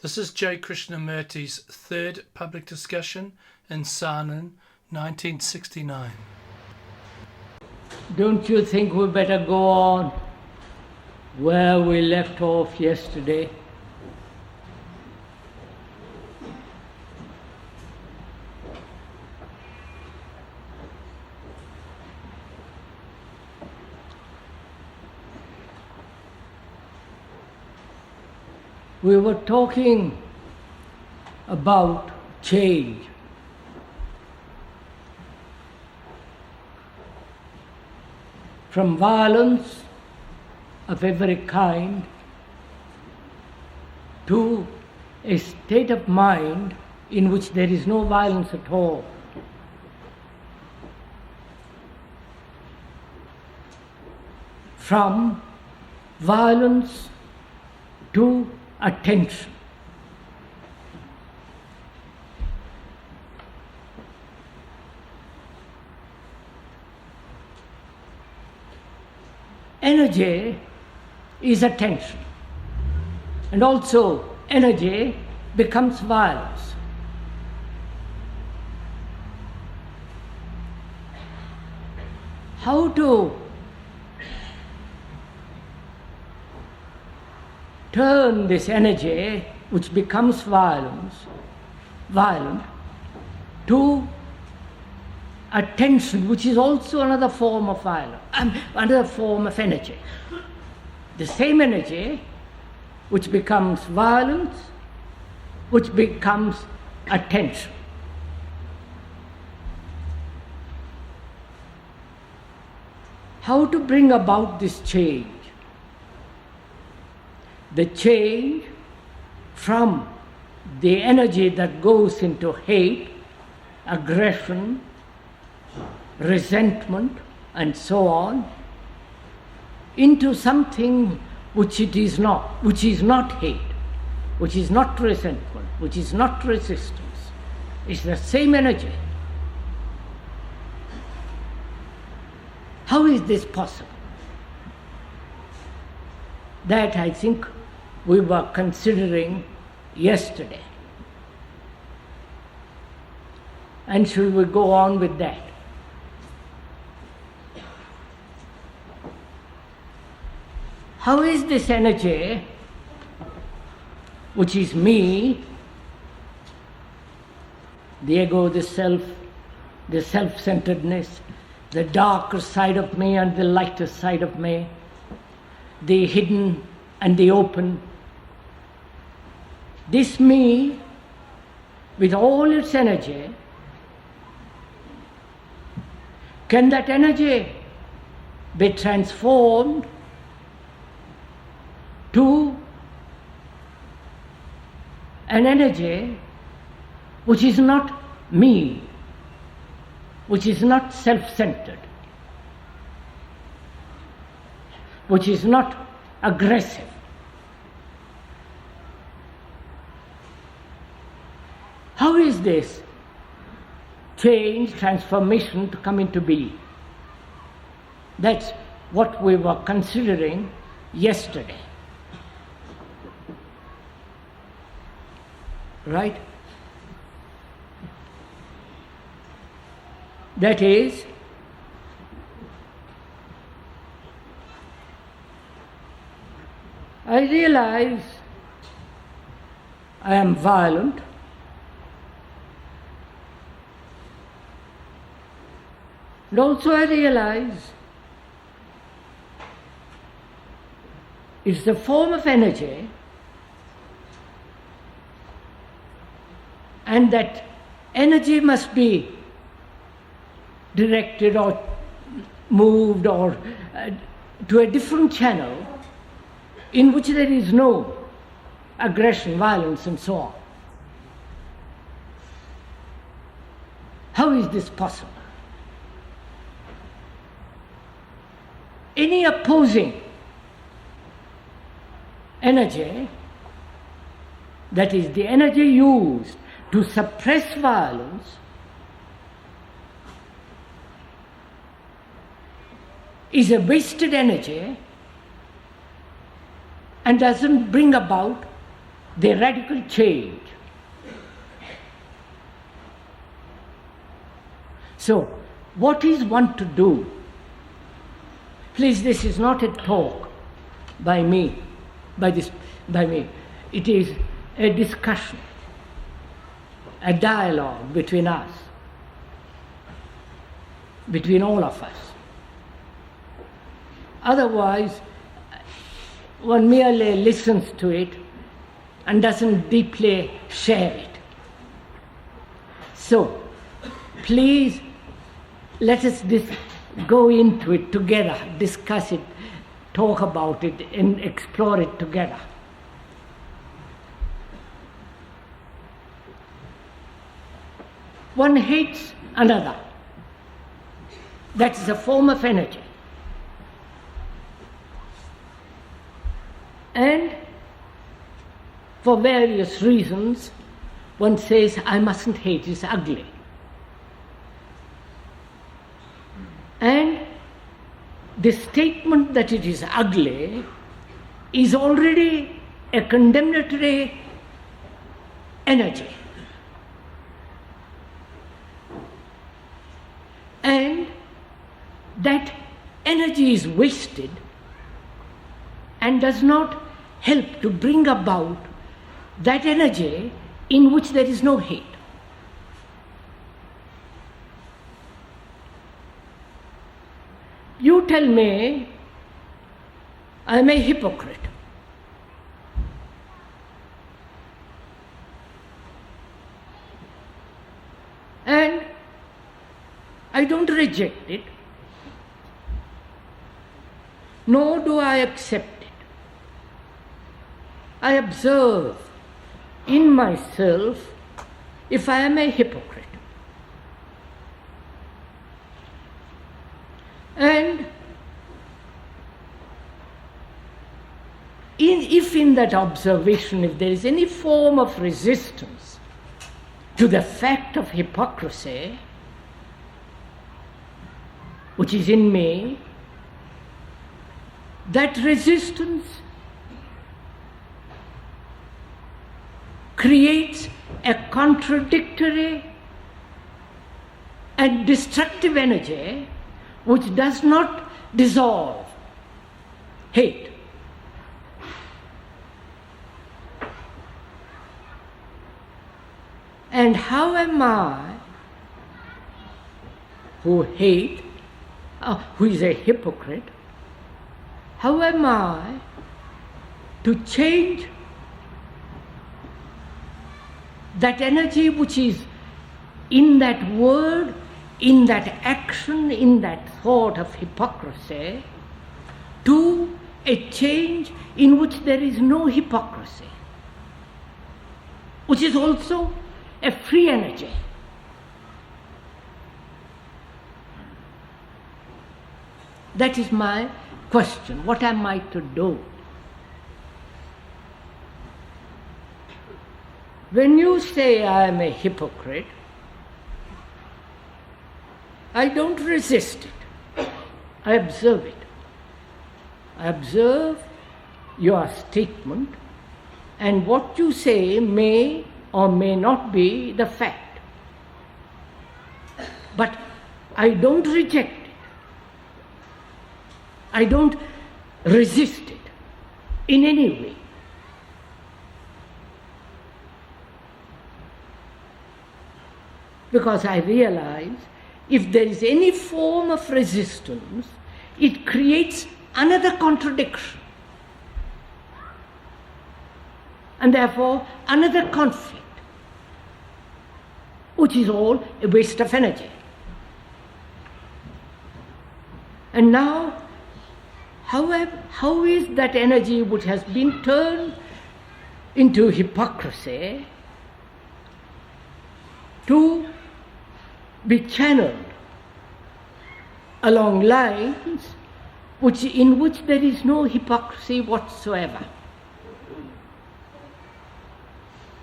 This is J. Krishnamurti's third public discussion in Saanen, 1969. Don't you think we better go on where we left off yesterday? We were talking about change. From violence of every kind to a state of mind in which there is no violence at all. From violence to attention. Energy is attention, and also energy becomes violence. How to turn this energy, which becomes violent, to attention, which is also another form of violence, another form of energy. The same energy which becomes violence, which becomes attention. How to bring about this change? The change from the energy that goes into hate, aggression, resentment, and so on, into something which it is not, which is not hate, which is not resentment, which is not resistance. It's the same energy. How is this possible? That, I think, we were considering yesterday. And should we go on with that? How is this energy, which is me, the ego, the self, the self-centeredness, the darker side of me and the lighter side of me, the hidden and the open, this me, with all its energy, can that energy be transformed to an energy which is not me, which is not self-centered, which is not aggressive? How is this change, transformation to come into being? That's what we were considering yesterday. Right? That is, I realize I am violent, and also I realize it's a form of energy, and that energy must be directed or moved or to a different channel in which there is no aggression, violence, and so on. How is this possible? Any opposing energy, that is the energy used to suppress violence, is a wasted energy and doesn't bring about the radical change. So, what is one to do? Please, this is not a talk by me. It is a discussion, a dialogue between us, between all of us. Otherwise, one merely listens to it and doesn't deeply share it. So, please, let us go into it together, discuss it, talk about it, and explore it together. One hates another. That is a form of energy. And for various reasons, one says, I mustn't hate, it's ugly. And the statement that it is ugly is already a condemnatory energy. And that energy is wasted and does not help to bring about that energy in which there is no hate. You tell me I am a hypocrite. And I don't reject it, nor do I accept it. I observe in myself if I am a hypocrite. And if in that observation, if there is any form of resistance to the fact of hypocrisy, which is in me, that resistance creates a contradictory and destructive energy which does not dissolve hate. And how am I, who hate, who is a hypocrite, how am I to change that energy which is in that word, in that action, in that thought of hypocrisy, to a change in which there is no hypocrisy, which is also a free energy? That is my question. What am I to do? When you say I am a hypocrite, I don't resist it. I observe it. I observe your statement, and what you say may or may not be the fact. But I don't reject it. I don't resist it in any way. Because I realize if there is any form of resistance, it creates another contradiction. And therefore another conflict, which is all a waste of energy. And now, how is that energy which has been turned into hypocrisy to be channeled along lines in which there is no hypocrisy whatsoever?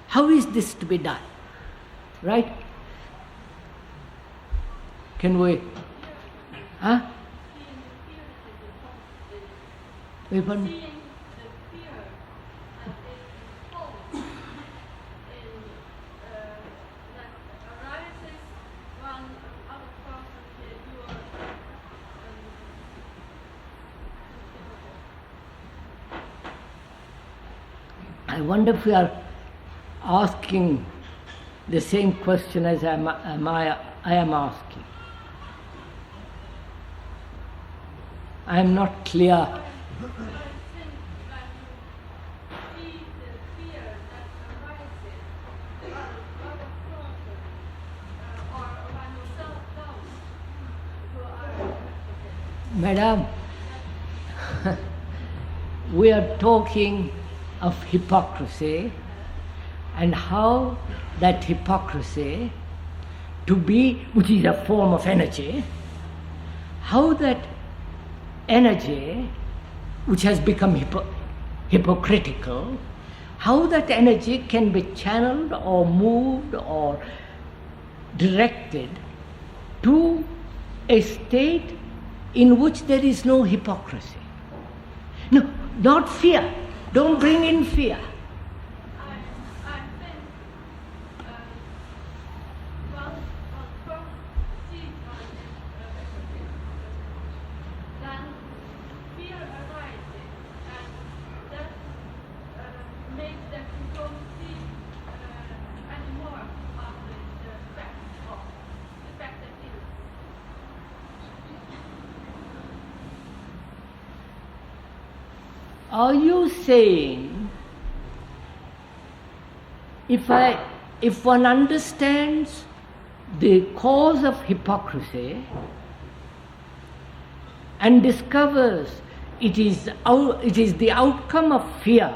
How is this to be done? Right? Can we? Huh? I wonder if we are asking the same question as I am asking. I am not clear. Madam, we are talking of hypocrisy and how that hypocrisy to be, which is a form of energy, how that energy, which has become hypocritical, how that energy can be channeled or moved or directed to a state in which there is no hypocrisy. No, not fear. Don't bring in fear. Are you saying if one understands the cause of hypocrisy and discovers it is the outcome of fear,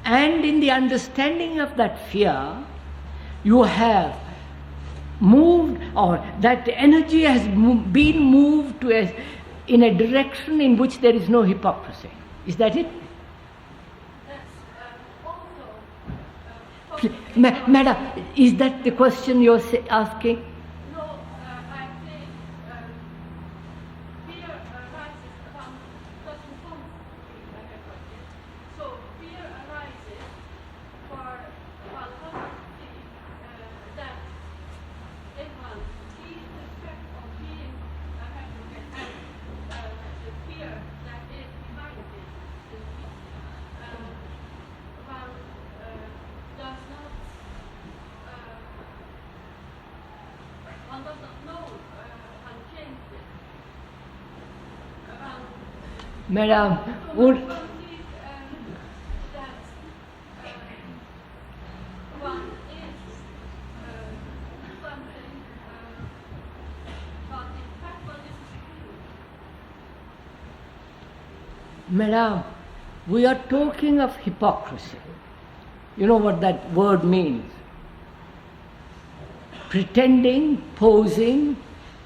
and in the understanding of that fear you have moved, or that energy has been moved to in a direction in which there is no hypocrisy. Is that it? Madam, is that the question you're asking? No, I think fear arises from certain forms of hypocrisy. So fear arises for hypocrisy that everyone sees the effect of being a hypocrite, and the fear that is behind it. One does not know and change it. Madam, would One sees that one is something, but in fact one is true. Madam, we are talking of hypocrisy. You know what that word means? Pretending, posing,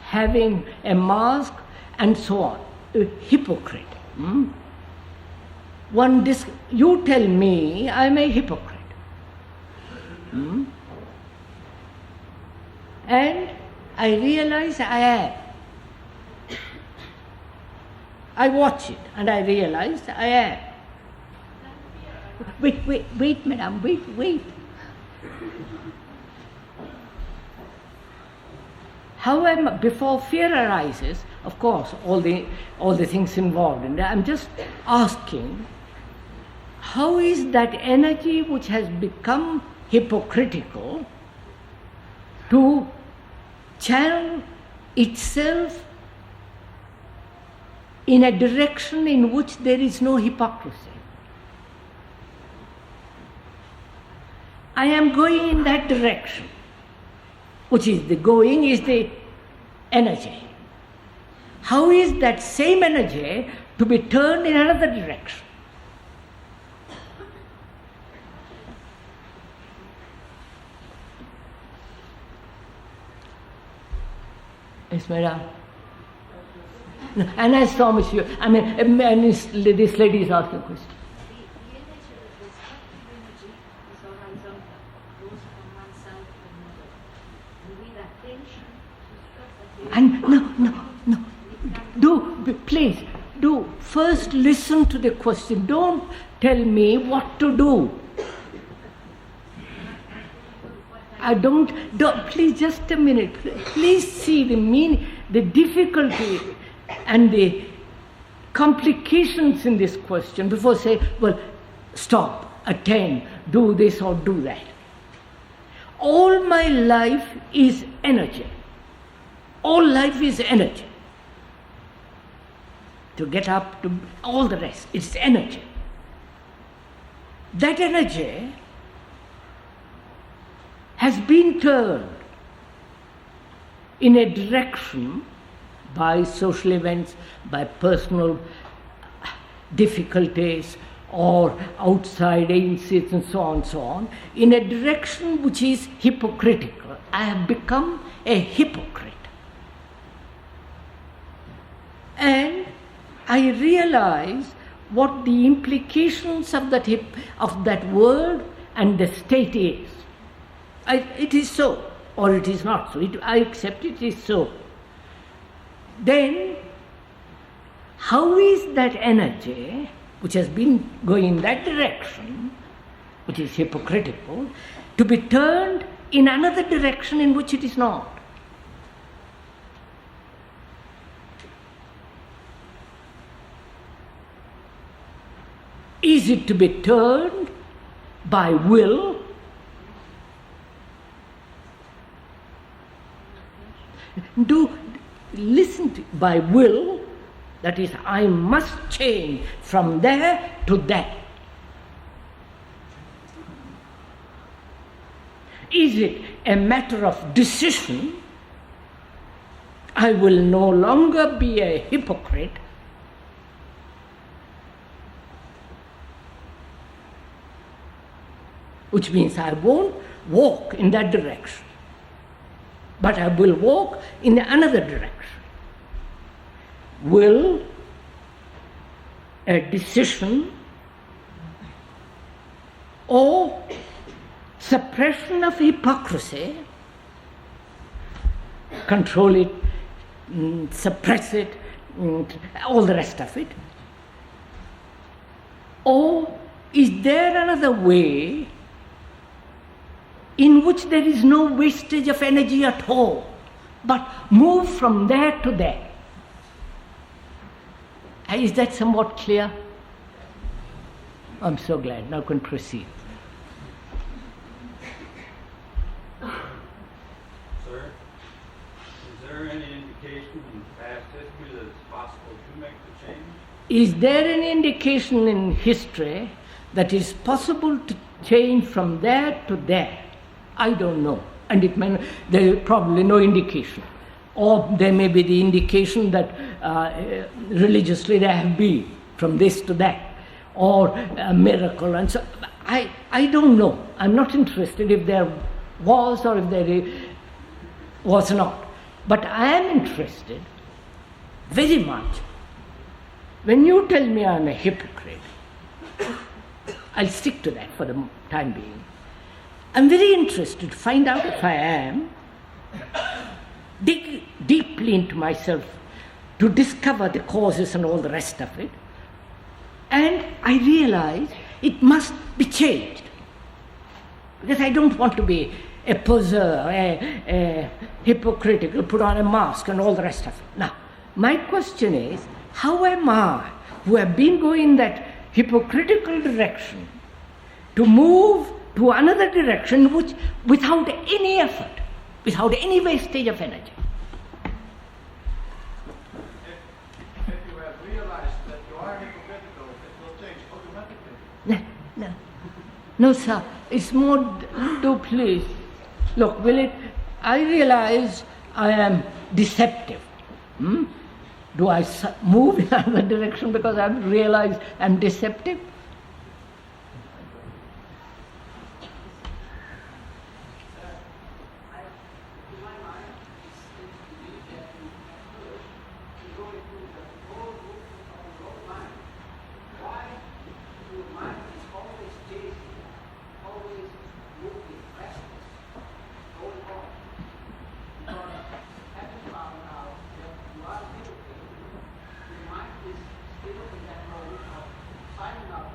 having a mask, and so on. A hypocrite. You tell me I'm a hypocrite. And I realize I am. I watch it and I realize I am. Wait, madam, wait. However, before fear arises, of course, all the things involved in that, I'm just asking, how is that energy which has become hypocritical to channel itself in a direction in which there is no hypocrisy? I am going in that direction, which is the energy. How is that same energy to be turned in another direction? Yes, madam. And I saw this lady is asking a question. And no, please, first listen to the question. Don't tell me what to do. Please, just a minute. Please see the meaning, the difficulty and the complications in this question before say, well, stop, attain, do this or do that. All my life is energy. All life is energy. To get up, to all the rest, it's energy. That energy has been turned in a direction by social events, by personal difficulties, or outside agencies and so on, in a direction which is hypocritical. I have become a hypocrite. And I realize what the implications of that word and the state is. It is so, or it is not so. I accept it is so. Then, how is that energy, which has been going in that direction, which is hypocritical, to be turned in another direction in which it is not? Is it to be turned by will? Listen to by will, that is, I must change from there to there. Is it a matter of decision? I will no longer be a hypocrite. Which means I won't walk in that direction, but I will walk in another direction. Will, a decision, or suppression of hypocrisy, control it, suppress it, all the rest of it? Or is there another way in which there is no wastage of energy at all, but move from there to there? Is that somewhat clear? I'm so glad. Now can proceed. Sir, is there any indication in past history that it's possible to make the change? Is there any indication in history that it's possible to change from there to there? I don't know. And there is probably no indication. Or there may be the indication that religiously there have been from this to that, or a miracle, and so I don't know. I'm not interested if there was or if there was not. But I am interested very much. When you tell me I'm a hypocrite, I'll stick to that for the time being. I'm very interested to find out if I am, dig deeply into myself to discover the causes and all the rest of it, and I realize it must be changed. Because I don't want to be a poser, a hypocritical, put on a mask and all the rest of it. Now, my question is, how am I, who have been going in that hypocritical direction, to move to another direction which, without any effort, without any wastage of energy? If you have realized that you are hypocritical, it will change automatically. No, sir. It's more, do please. Look, I realize I am deceptive. Do I move in another direction because I realize I'm deceptive? Signing up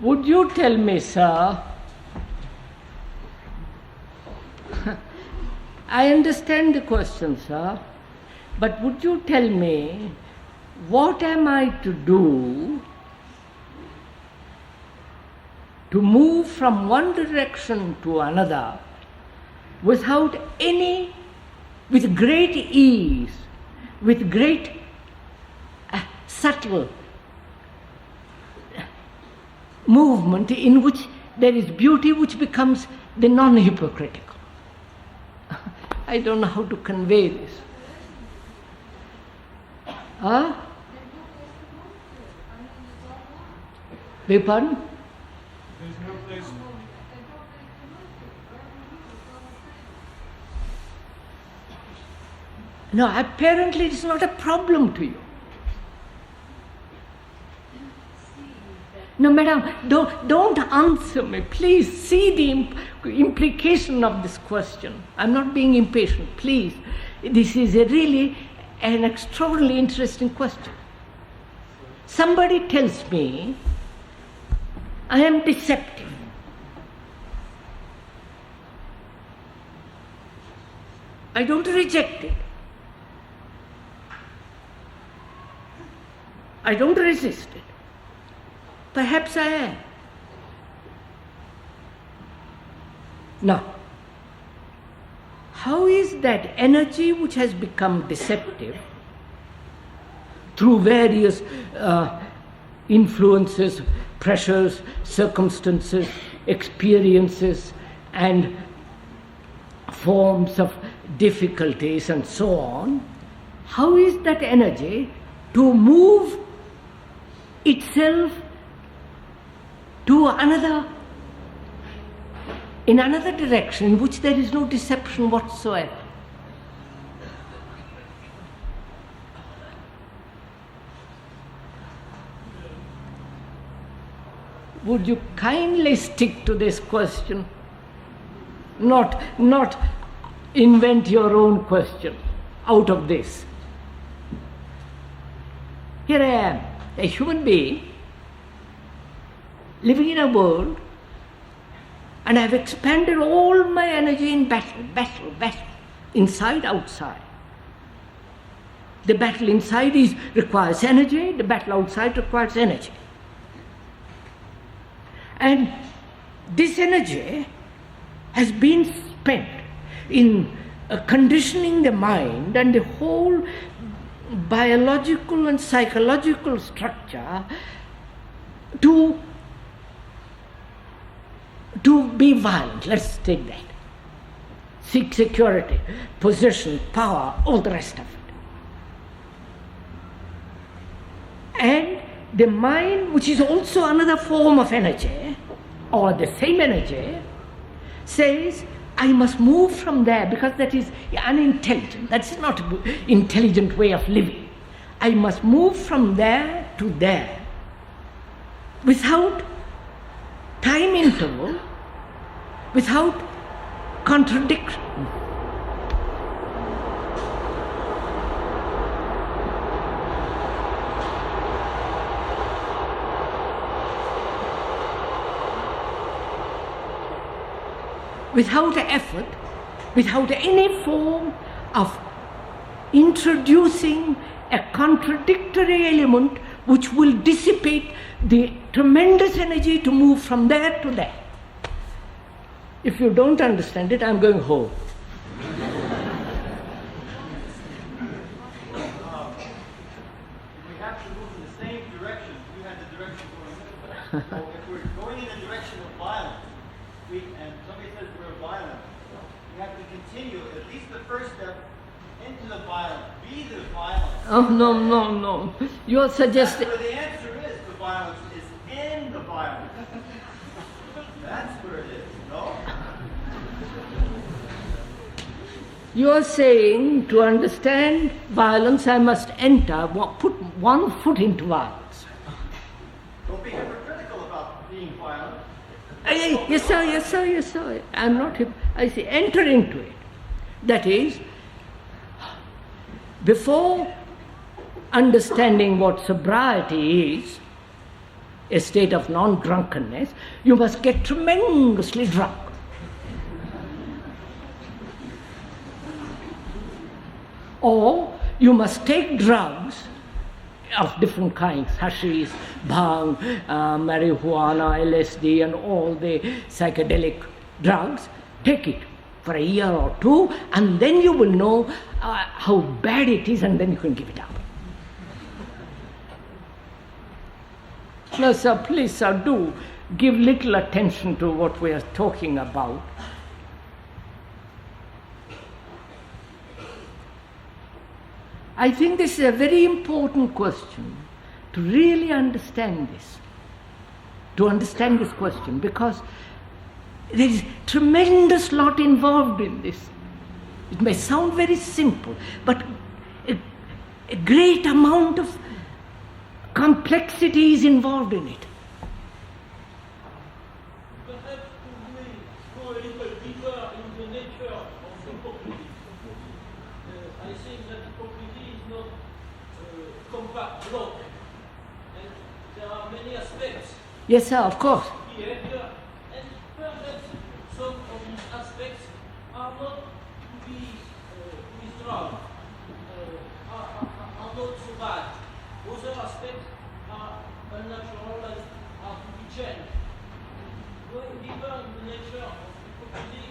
would you tell me, sir, I understand the question, sir, but would you tell me what am I to do to move from one direction to another without with great ease, with great subtle movement in which there is beauty which becomes the non-hypocritical. I don't know how to convey this. Huh? Beg pardon? There's no place. No, apparently it's not a problem to you. No, madam, don't answer me. Please see the implication of this question. I'm not being impatient. Please, this is really an extraordinarily interesting question. Somebody tells me I am deceptive. I don't reject it. I don't resist it. Perhaps I am. Now, how is that energy which has become deceptive through various influences, pressures, circumstances, experiences, and forms of difficulties and so on, how is that energy to move itself to in another direction in which there is no deception whatsoever? Would you kindly stick to this question? Not invent your own question out of this. Here I am, a human being, living in a world, and I've expended all my energy in battle, inside, outside. The battle inside requires energy, the battle outside requires energy. And this energy has been spent in conditioning the mind and the whole biological and psychological structure to be violent. Let's take that. Seek security, possession, power, all the rest of it. And the mind, which is also another form of energy, or the same energy, says, I must move from there because that is unintelligent. That's not an intelligent way of living. I must move from there to there without time interval, without contradiction. Without effort, without any form of introducing a contradictory element which will dissipate the tremendous energy to move from there to there. If you don't understand it, I'm going home. We have to move in the same direction. You had the direction going. So if we're going in the direction of violence, and somebody says we're violent, we have to continue at least the first step into the violence. Be the violence. Oh, no. You are suggesting... That's where the answer is. The violence is in the violence. That's where it is, no? You are saying to understand violence, I must put one foot into violence. Don't be hypocritical about being violent. Yes, sir. I'm not. I say enter into it. That is, before understanding what sobriety is, a state of non-drunkenness, you must get tremendously drunk. Or you must take drugs of different kinds, hashish, bhang, marijuana, LSD, and all the psychedelic drugs. Take it for a year or two, and then you will know how bad it is, and then you can give it up. No, sir, please, sir, do give little attention to what we are talking about. I think this is a very important question to really understand this, question, because there is tremendous lot involved in this. It may sound very simple, but a great amount of complexity is involved in it. Perhaps to go a little deeper in the nature of hypocrisy. I think that hypocrisy is not a compact block, and there are many aspects. Yes, sir, of course. Behavior, and perhaps some of these aspects are not to be withdrawn, are not so bad. Other aspects are unnatural and are to be changed. Going deeper in the nature of hypocrisy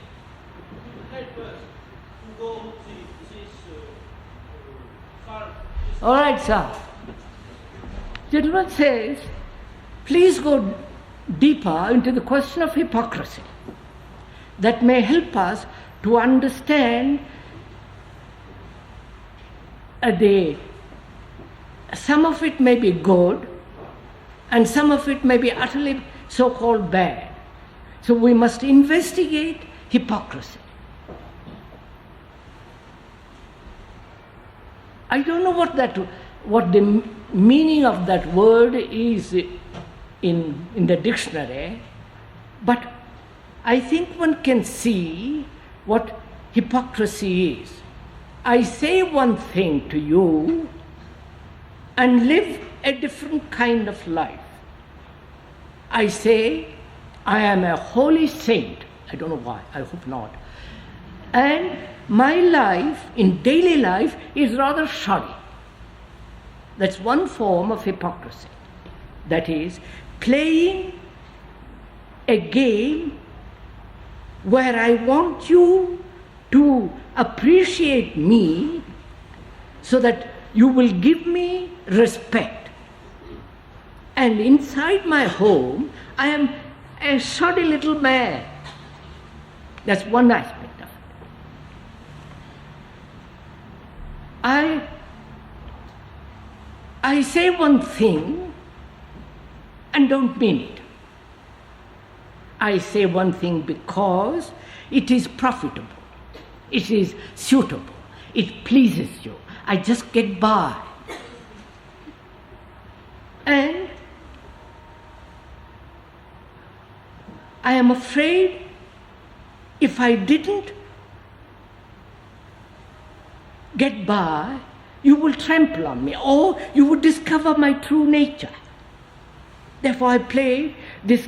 will help us to go this far. All right, sir. Gentleman says, please go deeper into the question of hypocrisy. That may help us to understand some of it may be good, and some of it may be utterly so-called bad. So we must investigate hypocrisy. I don't know what the meaning of that word is in the dictionary, but I think one can see what hypocrisy is. I say one thing to you and live a different kind of life. I say, I am a holy saint. I don't know why, I hope not. And my life, in daily life, is rather shoddy. That's one form of hypocrisy. That is, playing a game where I want you to appreciate me so that you will give me respect. And inside my home, I am a shoddy little man. That's one aspect of it. I say one thing and don't mean it. I say one thing because it is profitable, it is suitable, it pleases you. I just get by. And I am afraid if I didn't get by, you will trample on me, or you would discover my true nature. Therefore I play this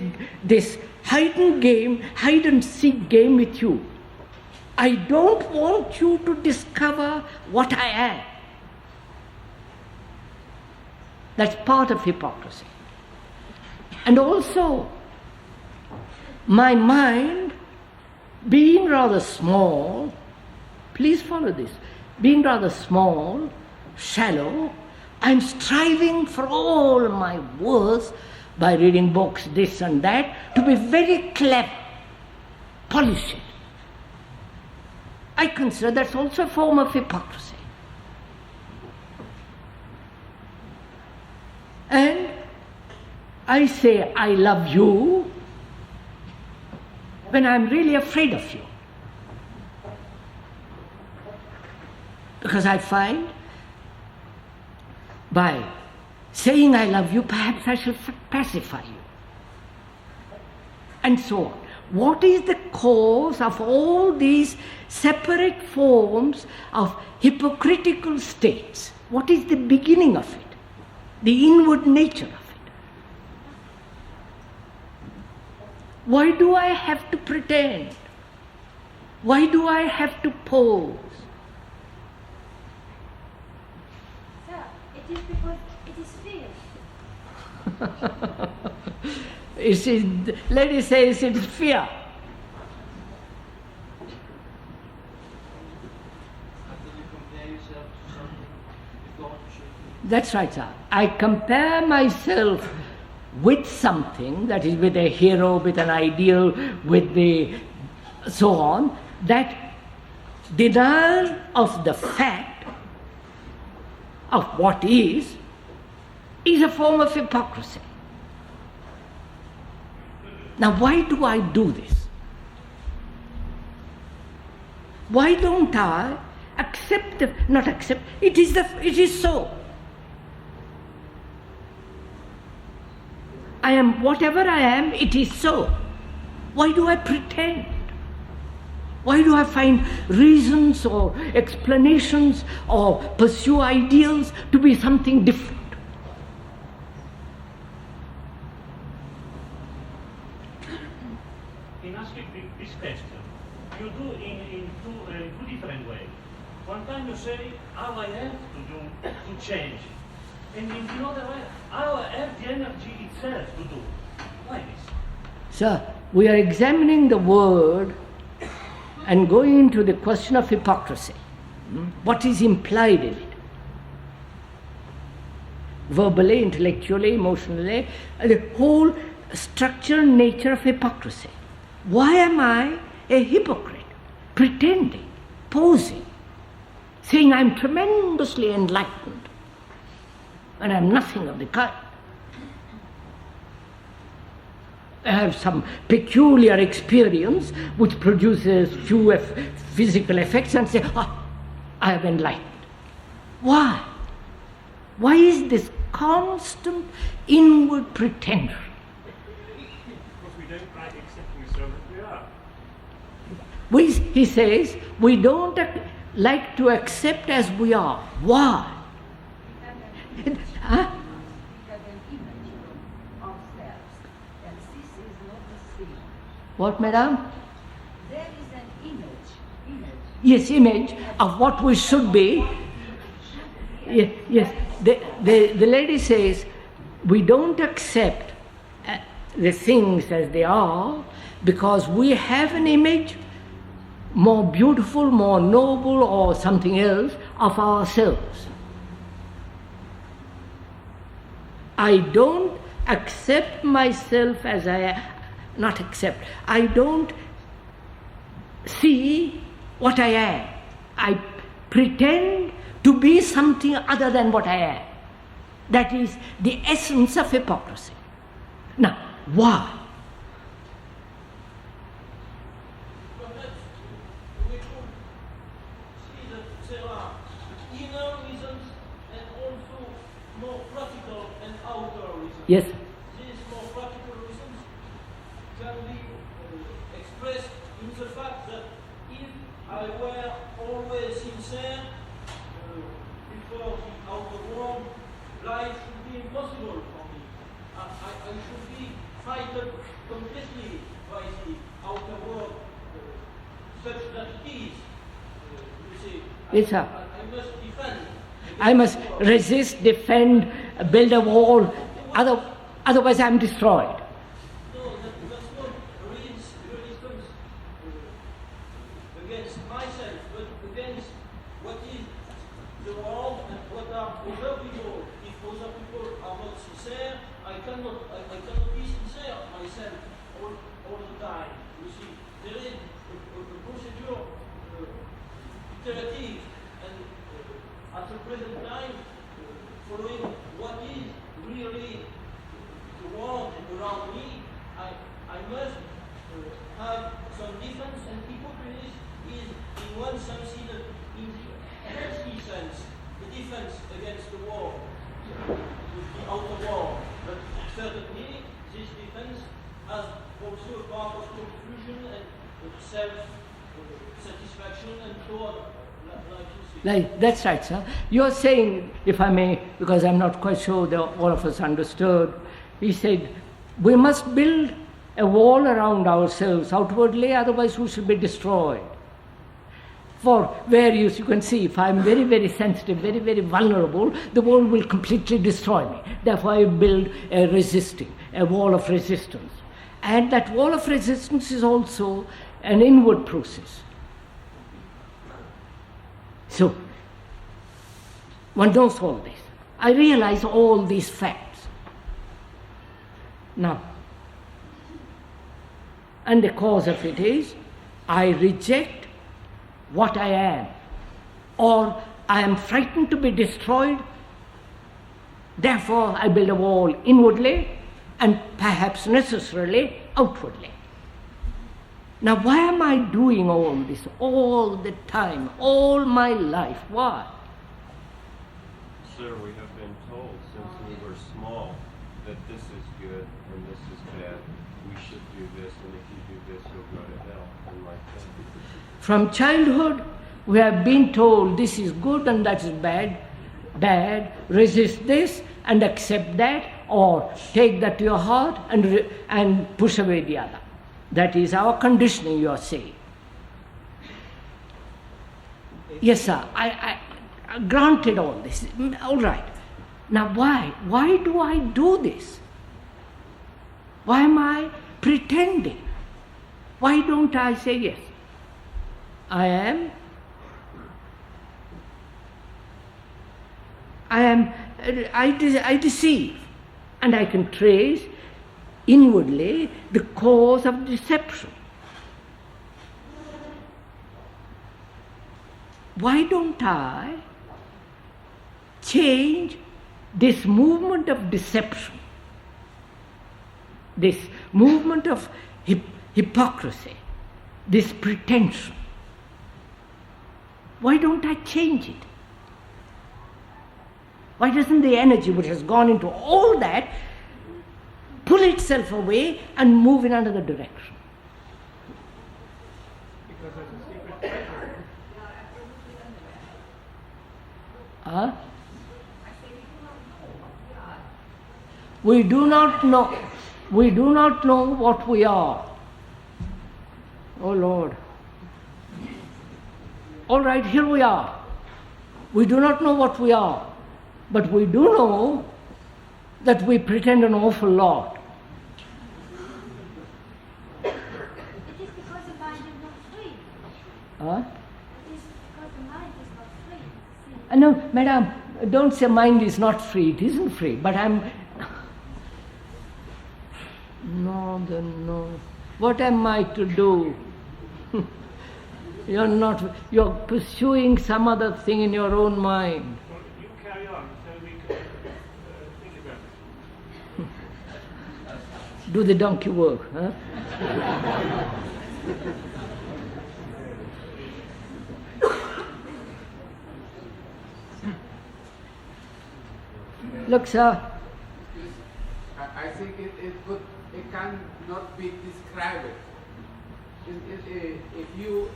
hide and seek game with you. I don't want you to discover what I am. That's part of hypocrisy. And also, my mind, being rather small, please follow this, being rather small, shallow, I'm striving for all my worth by reading books, this and that, to be very clever, polish it. I consider that's also a form of hypocrisy. And I say I love you when I'm really afraid of you. Because I find by saying I love you, perhaps I shall pacify you. And so on. What is the cause of all these separate forms of hypocritical states? What is the beginning of it? The inward nature of it? Why do I have to pretend? Why do I have to pose? Sir, it is because it is fear. Lady says it's fear. That's right, sir. I compare myself with something, that is with a hero, with an ideal, with the so on, that denial of the fact of what is a form of hypocrisy. Now, why do I do this? Why don't I accept, not accept, it is so. I am whatever I am, it is so. Why do I pretend? Why do I find reasons or explanations or pursue ideals to be something different? In asking this question, you do in two different ways. One time you say, how I have to change. And in the other way, how I have the energy itself to do. Why this? Sir, we are examining the word and going into the question of hypocrisy. What is implied in it? Verbally, intellectually, emotionally, the whole structure and nature of hypocrisy. Why am I a hypocrite? Pretending, posing, saying I'm tremendously enlightened, and I'm nothing of the kind. I have some peculiar experience which produces few physical effects and say, I have enlightened. Why? Why is this constant inward pretension? Because we don't like accepting ourselves as we are. He says, we don't like to accept as we are. Why? Huh? What, madam? There is an image. Yes, image of what we should be. Yes. The lady says, we don't accept the things as they are because we have an image more beautiful, more noble, or something else of ourselves. I don't accept myself as I am. Not accept. I don't see what I am. I pretend to be something other than what I am. That is the essence of hypocrisy. Now, why? Perhaps we could see that there are inner reasons and also more practical and outer reasons. Yes. These more practical reasons can be expressed in the fact that if I were always sincere before the outer world, life should be impossible for me. I should be frightened completely by the outer world, such that it is. You see, Yes, sir. I must defend. I must resist, defend, build a wall, otherwise I'm destroyed. No, that's not resistance against myself, but against what is the world and what are other people. If other people are not sincere, I cannot be sincere myself all the time. You see, there is a procedure iterative and at the present time following what is really the world around me, I must have some defense, and hypocrisy is in one sense, in the healthy sense, the defense against the world, the outer world. But certainly this defense has also a part of confusion and self-satisfaction and so on, like you see. That's right, sir. You're saying, if I may, because I'm not quite sure that all of us understood, he said, we must build a wall around ourselves outwardly, otherwise we shall be destroyed. For various, you can see, if I am very, very sensitive, very, very vulnerable, the world will completely destroy me. Therefore I build a wall of resistance. And that wall of resistance is also an inward process. So, one knows all this. I realize all these facts. Now, and the cause of it is, I reject what I am, or I am frightened to be destroyed, therefore I build a wall inwardly and perhaps necessarily outwardly. Now why am I doing all this all the time, all my life? Why? Sir, we have been told since we were small that this is good and this is bad. We should do this, and if you do this, you'll go to hell, and like that. From childhood, we have been told this is good and that is bad, resist this and accept that, or take that to your heart and push away the other. That is our conditioning, you are saying. Yes, sir, I granted all this. All right. Now why? Why do I do this? Why am I pretending? Why don't I say yes? I deceive, and I can trace inwardly the cause of deception. Why don't I change this movement of deception, this movement of hypocrisy, this pretension? Why don't I change it? Why doesn't the energy which has gone into all that pull itself away and move in another direction? Because there's a secret treasure. Huh? We do not know. We do not know what we are. Oh Lord. All right, here we are. We do not know what we are, but we do know that we pretend an awful lot. It is because the mind is not free. Huh? It is because the mind is not free. See? No, madam, don't say mind is not free. It isn't free, but No. What am I to do? You're pursuing some other thing in your own mind. Well, you carry on so we can think about it. Do the donkey work, huh? Look, sir. I think it cannot be described. If you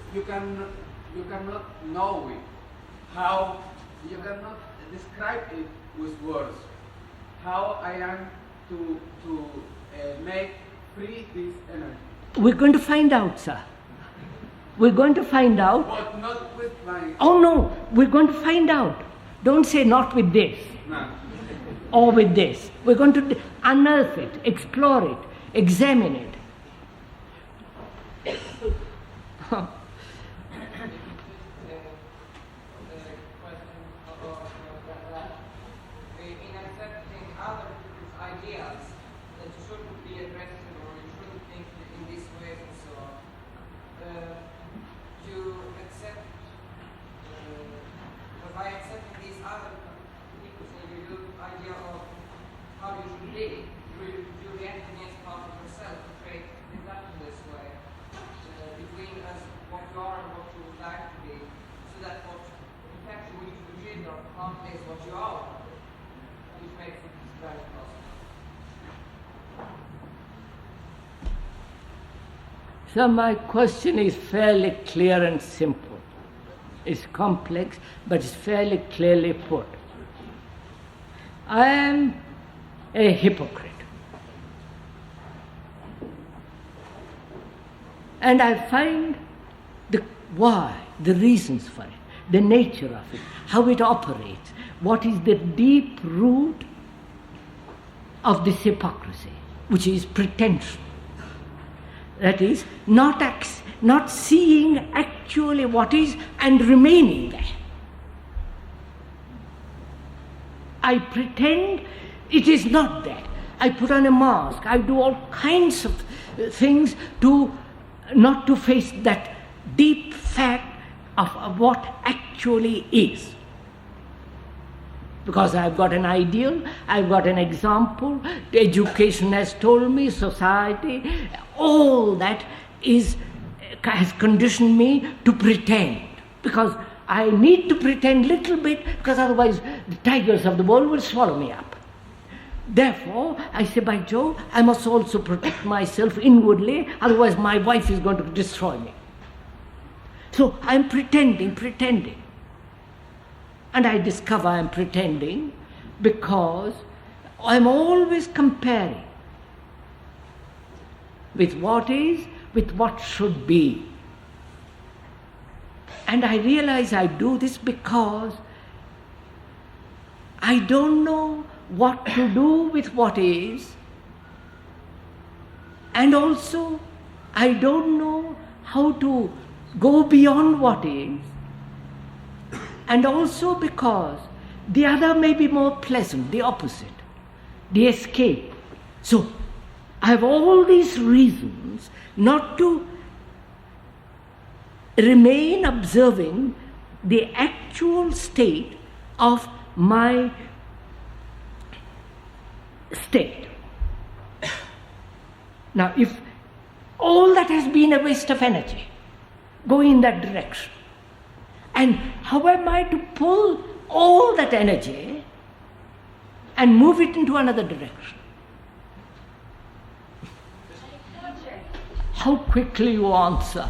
cannot know it, how you cannot describe it with words. How I am to make free this energy. We're going to find out, sir. We're going to find out. But not with my. Oh no, we're going to find out. Don't say not with this No. or with this. We're going to unearth it, explore it, examine it. In accepting other people's ideas, that you shouldn't be aggressive or you shouldn't think in this way and so on. You accept, by accepting these other people's idea of how you should live, you react against part of yourself to create that in this way, between us what you are and what you would like to be, so that what in fact you wish to achieve or partly is what you are, which makes it very possible. So my question is fairly clear and simple. It's complex, but it's fairly clearly put. I am a hypocrite. And I find the why, the reasons for it, the nature of it, how it operates, what is the deep root of this hypocrisy, which is pretension. That is, not seeing actually what is and remaining there. I pretend it is not there. I put on a mask. I do all kinds of things to not to face that deep fact of what actually is. Because I've got an ideal, I've got an example, education has told me, society, all that has conditioned me to pretend. Because I need to pretend little bit, because otherwise the tigers of the world will swallow me up. Therefore, I say, by Jove, I must also protect myself inwardly, otherwise my wife is going to destroy me. So I'm pretending. And I discover I'm pretending because I'm always comparing with what is, with what should be. And I realize I do this because I don't know what to do with what is, and also I don't know how to go beyond what is, and also because the other may be more pleasant, the opposite, the escape. So I have all these reasons not to remain observing the actual state of my state. Now, if all that has been a waste of energy, go in that direction. And how am I to pull all that energy and move it into another direction? How quickly you answer.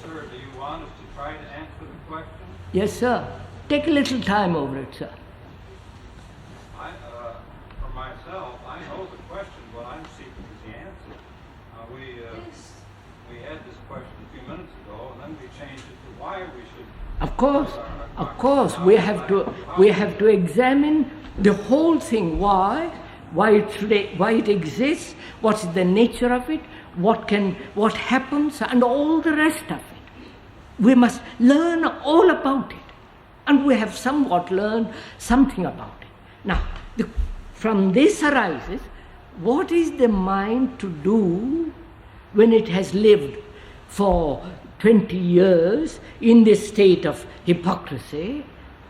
Sir, do you want us to try to answer the question? Yes, sir. Take a little time over it, sir. For myself, I know the question. What I'm seeking is the answer. We had this question a few minutes ago, and then we changed it to why we should. Of course, we have to examine the whole thing. Why it exists, what is the nature of it, what happens, and all the rest of it. We must learn all about it, and we have somewhat learned something about it. Now, from this arises, what is the mind to do when it has lived for 20 years in this state of hypocrisy,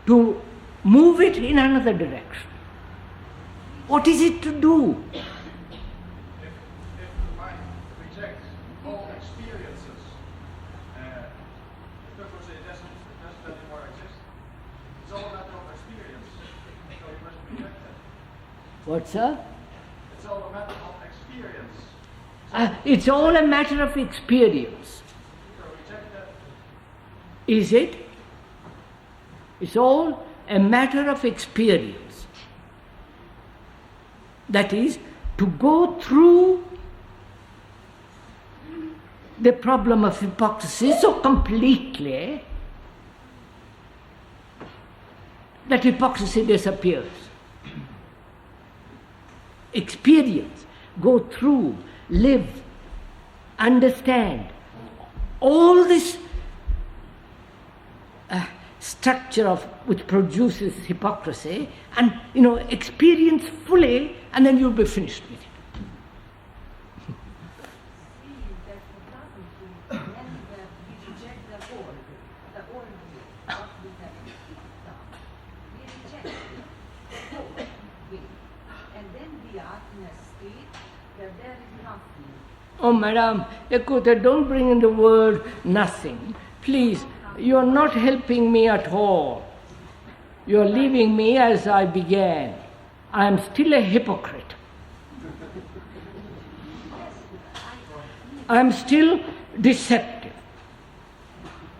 to move it in another direction? What is it to do? If the mind rejects all experiences, hypocrisy doesn't anymore exist. It's all a matter of experience. So you must reject that. What, sir? It's all a matter of experience. It's all a matter of experience. So reject that. Is it? It's all a matter of experience. That is, to go through the problem of hypocrisy so completely that hypocrisy disappears. Experience, go through, live, understand all this structure of which produces hypocrisy, and experience fully, and then you'll be finished with it. We reject the old what we have done. We reject the old way, and then we are in a state that there is nothing. Oh, Madam, Ekute, don't bring in the word nothing. Please, you are not helping me at all. You are leaving me as I began. I am still a hypocrite. I am still deceptive.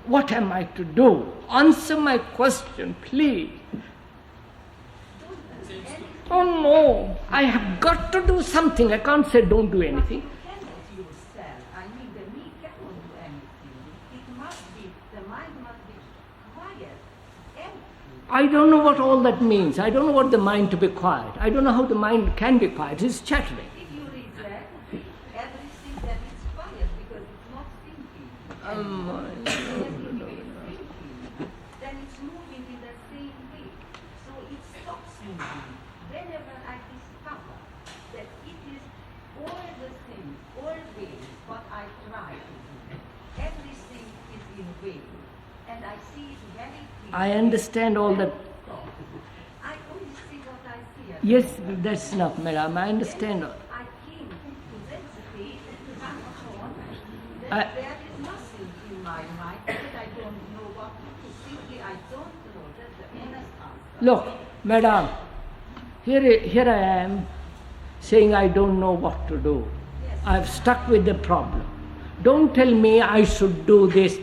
What am I to do? Answer my question, please. Oh no, I have got to do something. I can't say don't do anything. I don't know what all that means. I don't know what the mind to be quiet. I don't know how the mind can be quiet. It's chattering. If you reject everything that is quiet because it's not thinking, then it's moving in the same way. So it stops moving. Whenever I discover that it is all the same, always what I try to do, everything is in vain. And I see it very clearly. I understand all that. I only see what I see. Yes, that's enough, madam. I understand. I came to that state and found out I- that there is nothing in my mind that I don't know what to do. Simply I don't know. That's the honest answer. Look, madam, here I am saying I don't know what to do. Yes. I've stuck with the problem. Don't tell me I should do this.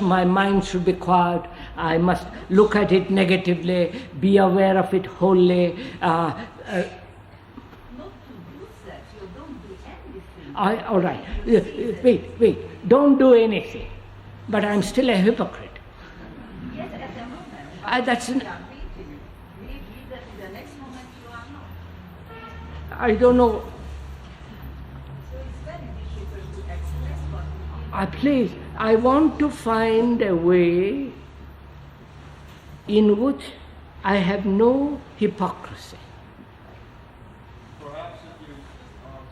My mind should be quiet. I must look at it negatively, be aware of it wholly. Not to do that. You don't do anything. All right. Wait. Don't do anything. But I'm still a hypocrite. Yes, at the moment. That's. You are beating. Maybe that in the next moment you are not. I don't know. So it's very difficult to express what you feel. Please, I want to find a way in which I have no hypocrisy. Perhaps if you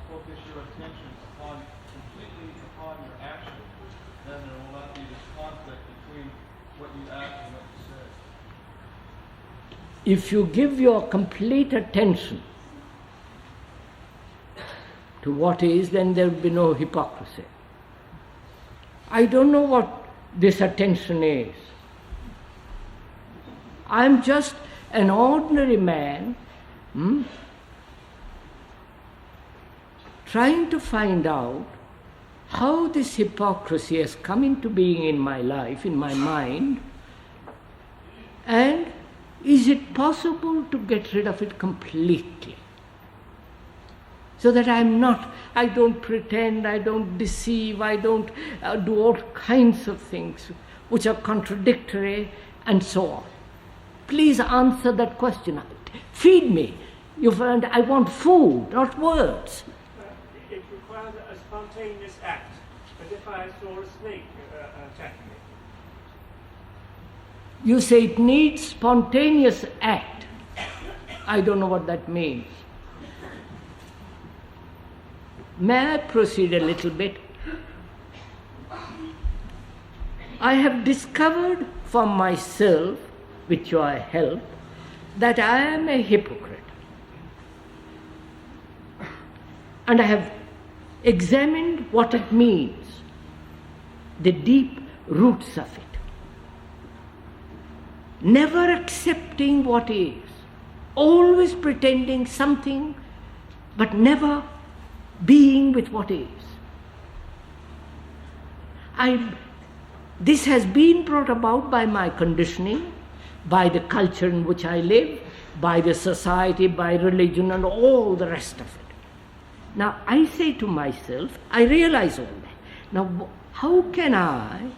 focus your attention completely upon your action, then there will not be this conflict between what you act and what you say. If you give your complete attention to what is, then there will be no hypocrisy. I don't know what this attention is. I'm just an ordinary man trying to find out how this hypocrisy has come into being in my life, in my mind, and is it possible to get rid of it completely? So that I don't pretend, I don't deceive, I don't do all kinds of things which are contradictory and so on. Please answer that question. Feed me. I want food, not words. It requires a spontaneous act. But if I saw a snake attacking me? You say it needs spontaneous act. I don't know what that means. May I proceed a little bit? I have discovered for myself, with your help, that I am a hypocrite. And I have examined what it means, the deep roots of it. Never accepting what is, always pretending something, but never being with what is. This has been brought about by my conditioning, by the culture in which I live, by the society, by religion, and all the rest of it. Now, I say to myself, I realize all that. Now, how can I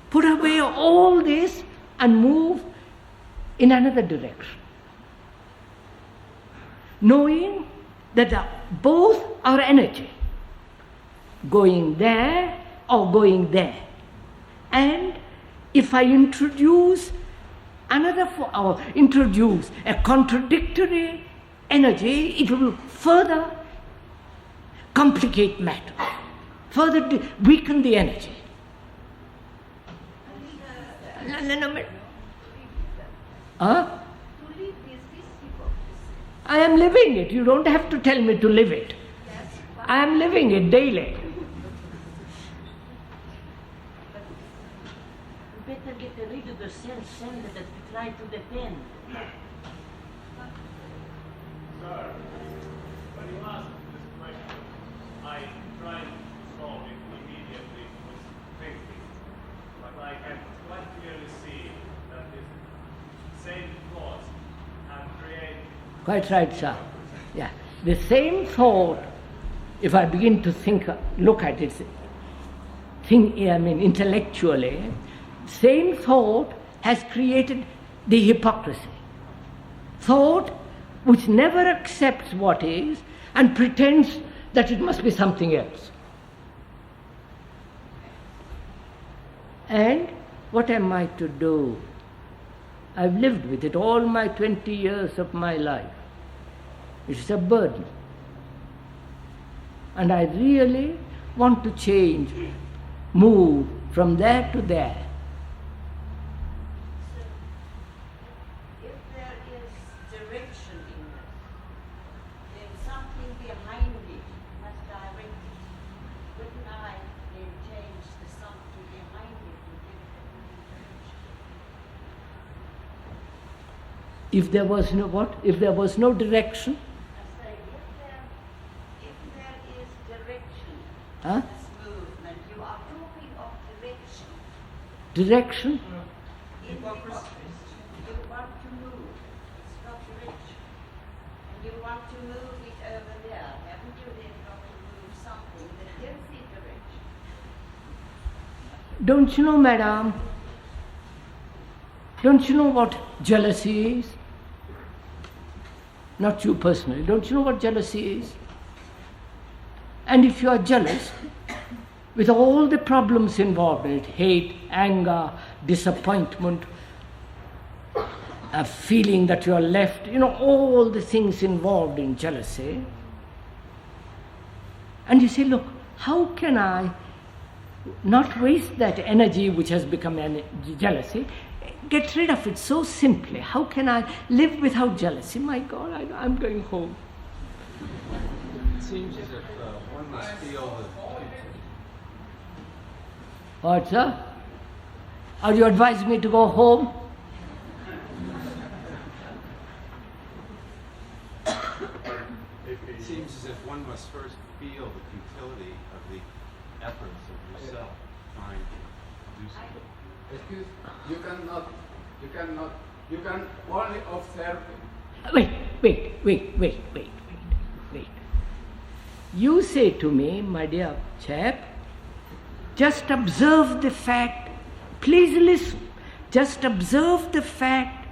put away all this and move in another direction? Knowing that both are energy, going there or going there. And if I introduce introduce a contradictory energy, it will further complicate matters, further weaken the energy. Huh? I am living it. You don't have to tell me to live it. I am living it daily. You better get rid of the self-centered that we try to defend. Sir, when you asked this question, I tried to solve it immediately with thinking. But I can quite clearly see that this same thoughts have created. Quite right, sir. Yeah. The same thought, if I begin to look at it, intellectually, Same thought has created the hypocrisy. Thought which never accepts what is and pretends that it must be something else. And what am I to do? I've lived with it all my 20 years of my life. It is a burden. And I really want to change, move from there to there. So, if there is direction in it, then something behind it must direct it. Wouldn't I then change the something behind it and give it a new direction? If there was no what? If there was no direction? I say, if there is direction Huh? in this movement, you are talking of direction. Direction? In hypocrisy, you want to move, it's not direction. And you want to move it over there, haven't you then got to move something that gives it direction? Don't you know, madam? Don't you know what jealousy is? Not you personally. Don't you know what jealousy is? And if you are jealous, with all the problems involved in it, hate, anger, disappointment, a feeling that you are left, all the things involved in jealousy, and you say, look, how can I not waste that energy which has become jealousy, get rid of it so simply? How can I live without jealousy? My God, I'm going home. It seems as if one must feel the What, sir? Are you advising me to go home? It seems as if one must first feel the futility of the efforts of yourself trying to do something. Excuse, you can only observe. Wait. You say to me, my dear chap, just observe the fact. Please listen. Just observe the fact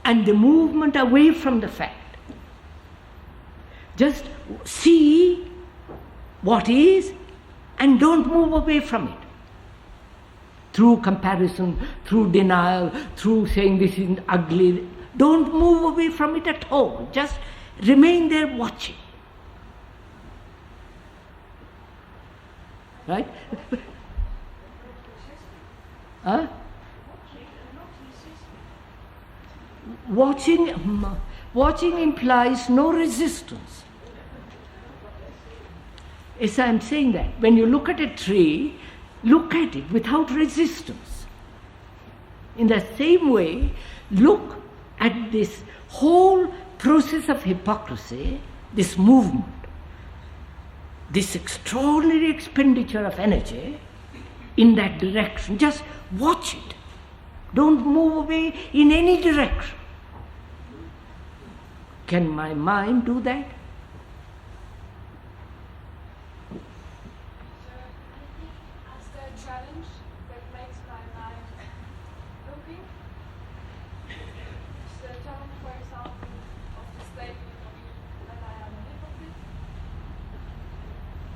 and the movement away from the fact. Just see what is and don't move away from it. Through comparison, through denial, through saying this is ugly. Don't move away from it at all. Just remain there watching. Right? Huh? Watching implies no resistance. Yes, I'm saying that. When you look at a tree, look at it without resistance. In the same way, look at this whole process of hypocrisy, this movement, this extraordinary expenditure of energy in that direction. Just watch it. Don't move away in any direction. Can my mind do that? As the challenge that makes my mind looking, it's the challenge, for example, of the statement that I am a hypocrite.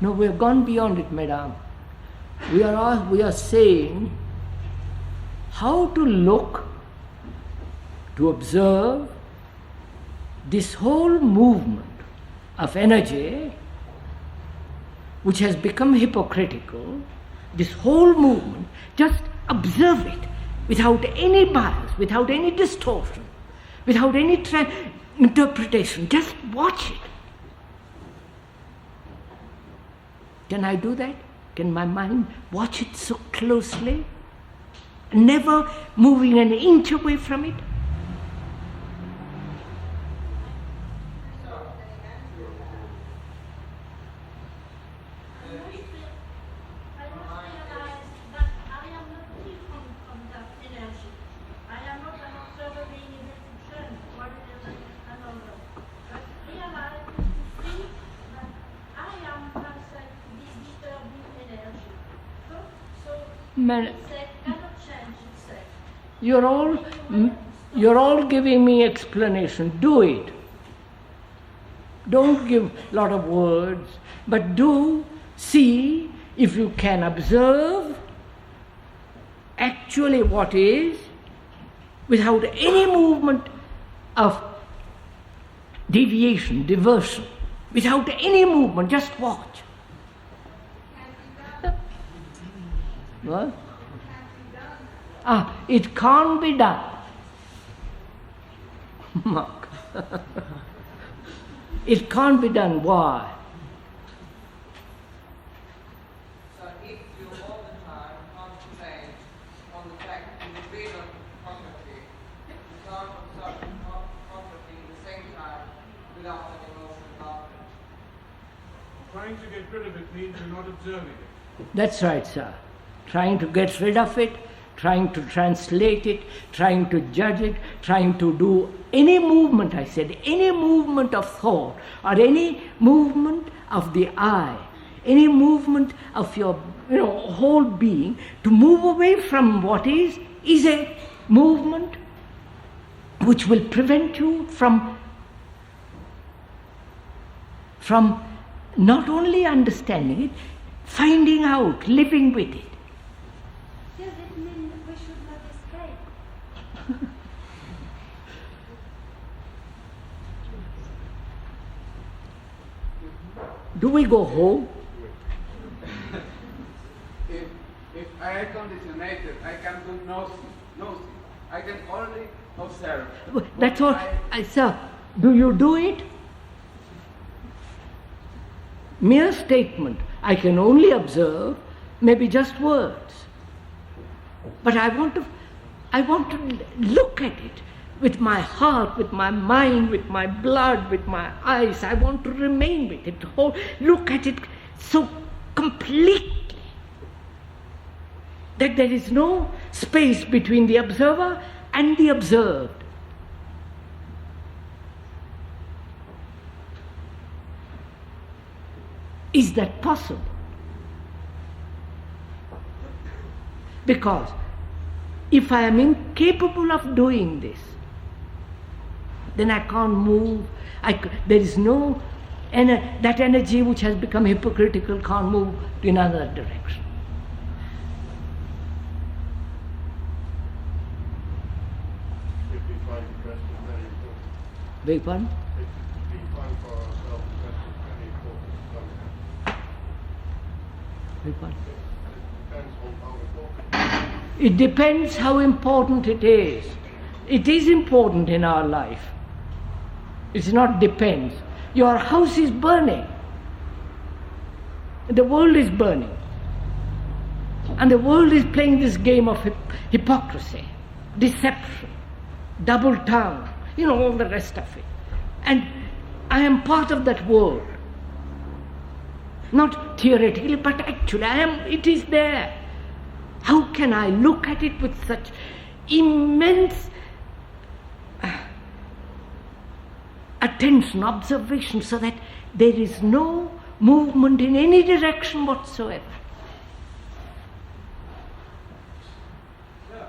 No, we have gone beyond it, madam. We are saying how to look, to observe this whole movement of energy which has become hypocritical, this whole movement, just observe it without any bias, without any distortion, without any interpretation. Just watch it. Can I do that? Can my mind watch it so closely, never moving an inch away from it? I must realize that I am not free from that energy. I am not an observer being able to judge what is another. But realize to see that I am myself this disturbing energy. So Man, say You're all giving me explanation. Do it. Don't give a lot of words, but do see if you can observe actually what is without any movement of deviation, diversion, without any movement, just watch. What? It can't be done. Mark. It can't be done. Why? So if you all the time concentrate on the fact that you feel hypocrisy, you can't observe hypocrisy at the same time without an emotional doctrine. Trying to get rid of it means you're not observing it. That's right, sir. Trying to get rid of it, trying to translate it, trying to judge it, trying to do any movement, I said, any movement of thought or any movement of the eye, any movement of your whole being, to move away from what is a movement which will prevent you from not only understanding it, finding out, living with it. Does it mean we should not escape? Do we go home? If I am conditionated, I can do nothing. I can only observe. That's all. Sir, do you do it? Mere statement. I can only observe, maybe just words. But I want to look at it with my heart, with my mind, with my blood, with my eyes. I want to remain with it, look at it so completely that there is no space between the observer and the observed. Is that possible? Because if I am incapable of doing this, then I can't move. There is no that energy which has become hypocritical can't move in another direction. If we find the question very important. Beg pardon? If we find for ourselves the question very important. Beg pardon? Depends on how important. It depends how important it is. It is important in our life. It's not depends. Your house is burning. The world is burning. And the world is playing this game of hypocrisy, deception, double tongue, all the rest of it. And I am part of that world. Not theoretically, but actually it is there. How can I look at it with such immense attention, observation, so that there is no movement in any direction whatsoever? Sir,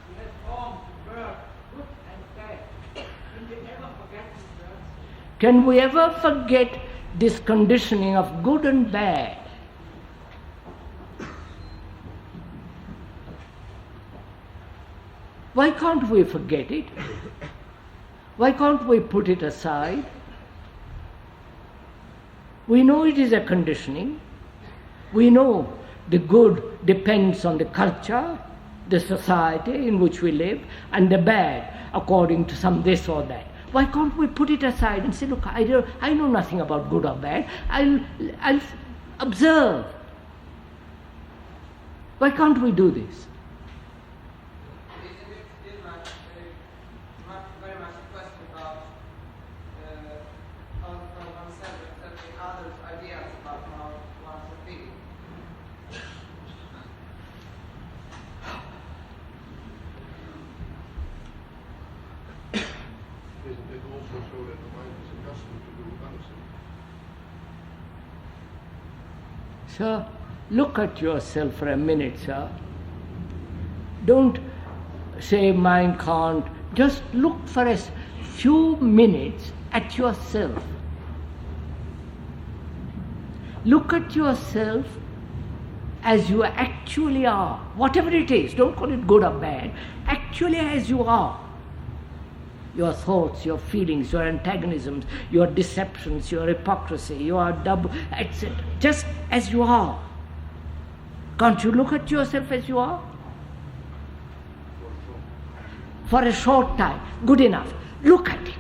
we have formed verb, good and bad. Can we ever forget these verbs? Can we ever forget this conditioning of good and bad? Why can't we forget it? Why can't we put it aside? We know it is a conditioning. We know the good depends on the culture, the society in which we live, and the bad according to some this or that. Why can't we put it aside and say, look, I know nothing about good or bad. I'll observe. Why can't we do this? Isn't it still very much a question about how oneself accepting others' ideas about how one should be? Isn't it also so that the mind is accustomed to do other things? Sir, look at yourself for a minute, sir. Don't say Mein Kampf, just look for a few minutes at yourself. Look at yourself as you actually are, whatever it is, don't call it good or bad, actually as you are. Your thoughts, your feelings, your antagonisms, your deceptions, your hypocrisy, your double, etc. Just as you are. Can't you look at yourself as you are? For a short time, good enough. Look at it.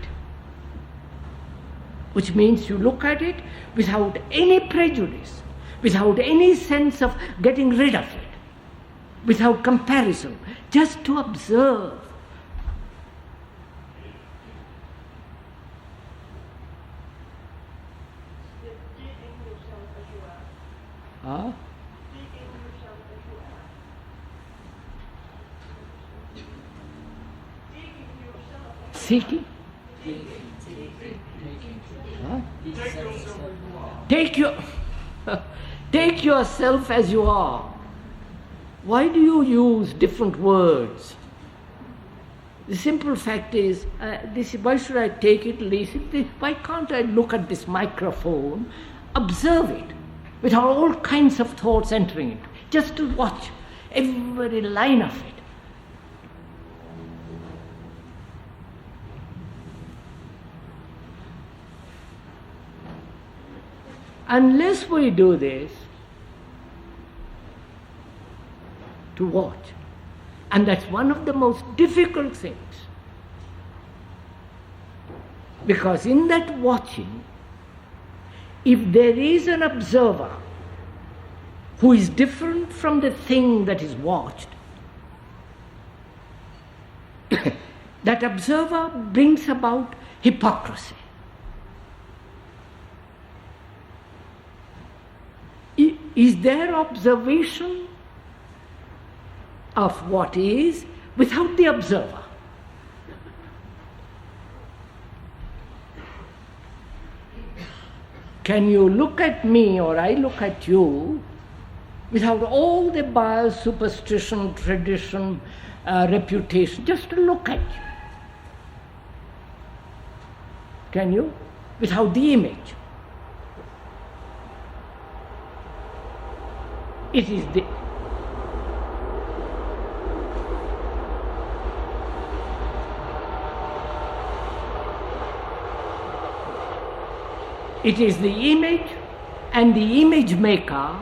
Which means you look at it without any prejudice, without any sense of getting rid of it, without comparison, just to observe. Taking yourself as you are. Huh? Taking yourself as you are. Taking yourself as Seeking? Huh? Take yourself as you are. Why do you use different words? The simple fact is, why should I take it, listen? Why can't I look at this microphone, observe it, without all kinds of thoughts entering it, just to watch every line of it? Unless we do this, to watch, and that's one of the most difficult things, because in that watching, if there is an observer who is different from the thing that is watched, that observer brings about hypocrisy. Is there observation of what is without the observer? Can you look at me or I look at you without all the bias, superstition, tradition, reputation, just to look at you? Can you? Without the image. It is the image and the image maker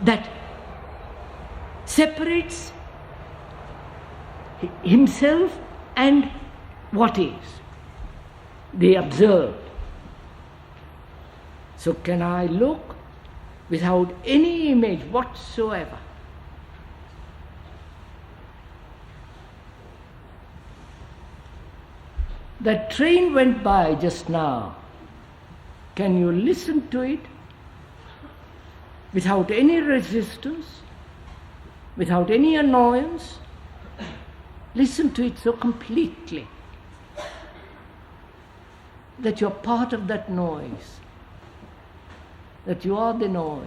that separates himself and what is, the observed. So can I look without any image whatsoever? That train went by just now. Can you listen to it without any resistance, without any annoyance? Listen to it so completely that you're part of that noise, that you are the noise.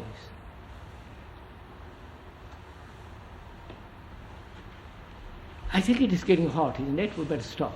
I think it is getting hot, isn't it? We better stop.